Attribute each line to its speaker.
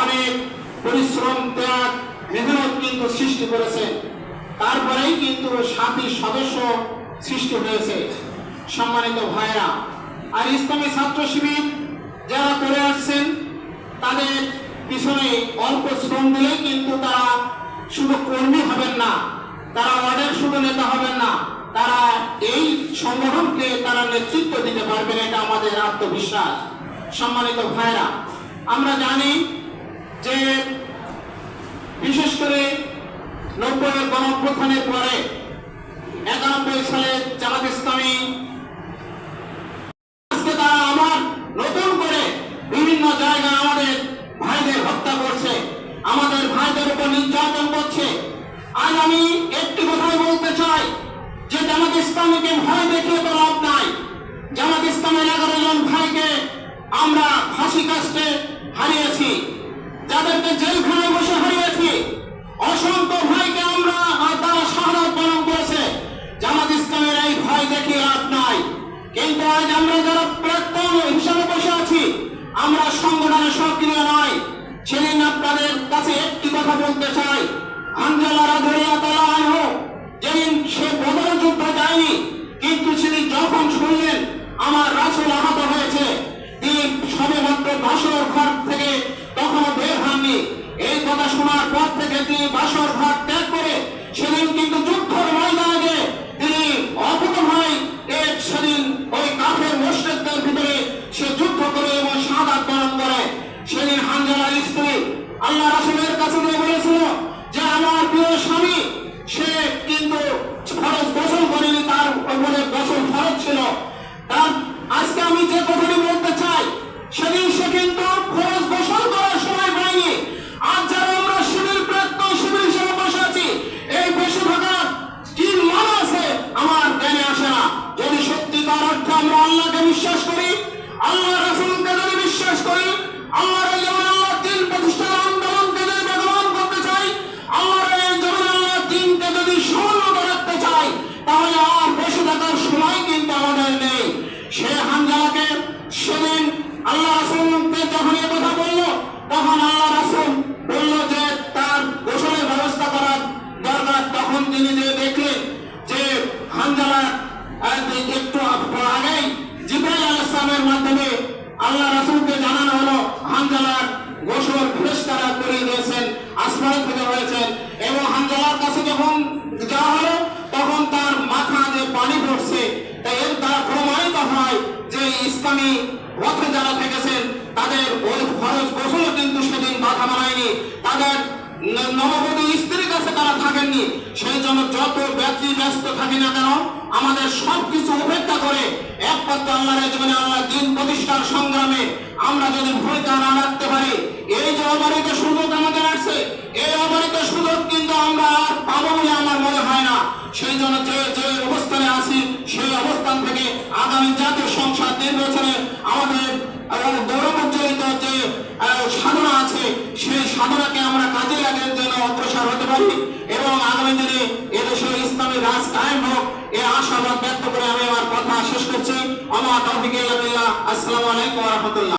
Speaker 1: অনেক পরিশ্রম, ত্যাগ, মেহনত কিন্তু সৃষ্টি করেছে। তারপরেই কিন্তু 7টি সদস্য সৃষ্টি হয়েছে। সম্মানিত ভাইরা, আর ইসলামী ছাত্র শিবির যারা করে আসছেন তাদের পিছনে অল্প শ্রম দিলেই কিন্তু তারা শুধু কর্মী হবেন না, তারা ওয়ার্ডের শুধু নেতা হবেন না, তারা এই সংগঠনকে তারা নেতৃত্ব দিতে পারবেন, এটা আমাদের আত্মবিশ্বাস। সম্মানিত ভাইরা, আমরা জানি যে বিশেষ করে 90-এর গণঅভ্যুত্থানের পরে 91 সালে জামাত ইসলামী আজকে তারা আবার নতুন করে বিভিন্ন জায়গায় আমাদের ভাইদের হত্যা করছে, আমাদের ভাইদের উপর নির্যাতন করছে। আজ আমি একটি কথাই বলতে চাই যে জামাত ইসলামীকে ভয় দেখিয়ে তো লাভ নাই। জামাত ইসলামের 11 জন ভাইকে আমরা ফাঁসি কাস্টে হারিয়েছি, যাদেরকে জেলখানায় বসে হারিয়েছি। অসংখ্য ভাইকে আমরা তারা শাহাদাত বরণ করেছে। জামাত ইসলামের এই ভয় দেখিয়ে লাভ নাই। কিন্তু আজ আমরা যারা প্রাক্তন হিসাবে বসে আছি, আমরা সংগঠনে সক্রিয় নয়। সেদিন আপনাদের কাছে একটি কথা বলতে চাই, হানজালা রাদিয়াল্লাহু আনহু যেদিন সে বদর যুদ্ধে যায়নি, কিন্তু সেদিন যখন শুনলেন আমার রাসূল আহত হয়েছে, তিনি সবেমাত্র বাসর ঘর থেকে তখনও বের হননি। এই কথা শোনার পর থেকে তিনি বাসর ঘর ত্যাগ করে সেদিন কিন্তু যুদ্ধের ময়দানে তিনি অকুতভয় সেদিন ওই কাফের মুশরিকদের ভিতরে সে যুদ্ধ করে এবং শাহাদাত বরণ করে। সেদিন হানজালার স্ত্রী আল্লাহ রাসূলের কাছে গিয়ে বলেছিল যে আমার প্রিয় স্বামী সে কিন্তু ফরজ গোসল করেনি, তার উপরে গোসল ফরজ ছিল। তার আজকে আমি যে কথাটি বলতে চাই, সেদিন সে কিন্তু ফরজ গোসল করার সময় পায়নি। আজ যারা আমরা শিবির প্রাক্তন শিবির হিসেবে বসে আছি, এই বসে থাকার কি মানে আছে আমার জ্ঞানে আসে না। যদি সত্যিকার অর্থে আমরা আল্লাহকে বিশ্বাস করি, আল্লাহ রাসূলকে যদি বিশ্বাস করি, আল্লাহর এই জমিনে আল্লাহর দ্বীন প্রতিষ্ঠার আন্দোলনকে যদি বেগবান করতে চাই, আল্লাহর এই জমিনে আল্লাহর দ্বীনকে যদি সমুন্নত রাখতে চাই, তাহলে আর বসে থাকার সময় কিন্তু আমাদের নেই। সে হানজালাকে সেদিন আল্লাহ রাসূলকে যখন এই কথা বলল, তখন আল্লাহ রাসূল বলল যে তার গোসলের ব্যবস্থা করার দরকার। তখন তিনি যে দেখলেন যে হানজালা একটু আগেই জিবরাইল আলাইহিস সালামের মাধ্যমে আল্লাহ রাসূলকে জানানো হলো হানজালার গোসল ফেরেশতারা করে দিয়েছেন, আসমান থেকে হয়েছেন। এবং হানজালার কাছে যখন যাওয়া হলো, তখন তার মাথা যে পানি পড়ছে, তাই এর দ্বারা প্রমাণিত হয় যে ইসলামী পথে যারা থেকেছেন তাদের ওই ফরজ গোসলও কিন্তু সেদিন বাধা বানায়নি, তাদের নববধূ স্ত্রীর কাছে তারা থাকেননি। সেই জন্য যত ব্যস্ত থাকি না কেন, আমাদের সবকিছু উপেক্ষা করে একমাত্র আল্লাহর জীবনে আল্লাহর দ্বীন প্রতিষ্ঠার সংগ্রামে আমরা যদি ভূমিকা না রাখতে পারি, এই যে অবারিত সুযোগ আমাদের আসছে, এই অবারিত সুযোগ কিন্তু আমরা আর পাবো বলে আমার মনে হয় না। সেই জন্য যে অবস্থানে আছি, সেই অবস্থান থেকে আগামী জাতীয় সংসদ নির্বাচনে আমাদের গৌরবোজ্জ্বলিত যে সাধনা আছে, সেই সাধনাকে আমরা কাজে লাগানোর জন্য অগ্রসর হতে পারি এবং আগামী দিনে এদেশে ইসলামী রাজ কায়েম হোক, এই আশাবাদ ব্যক্ত করে আমি আমার কথা শেষ করছি। আমার তৌফিক ইল্লা বিল্লাহ। আসসালামু আলাইকুম ওয়া রাহমাতুল্লাহ।